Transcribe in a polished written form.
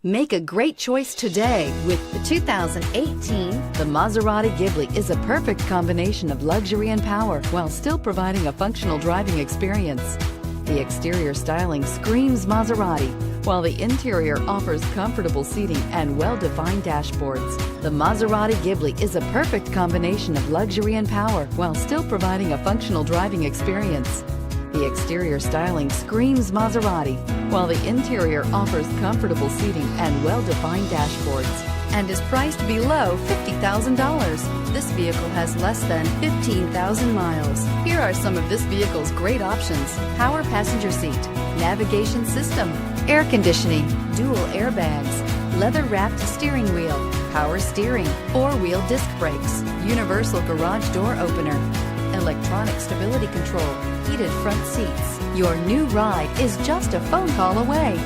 Make a great choice today with the 2018. The Maserati Ghibli is a perfect combination of luxury and power while still providing a functional driving experience. The exterior styling screams Maserati, while the interior offers comfortable seating and well-defined dashboards. The Maserati Ghibli is a perfect combination of luxury and power while still providing a functional driving experience. The exterior styling screams Maserati, while the interior offers comfortable seating and well-defined dashboards, and is priced below $50,000. This vehicle has less than 15,000 miles. Here are some of this vehicle's great options: power passenger seat, navigation system, air conditioning, dual airbags, leather-wrapped steering wheel, power steering, four-wheel disc brakes, universal garage door opener, electronic stability control, heated front seats. Your new ride is just a phone call away.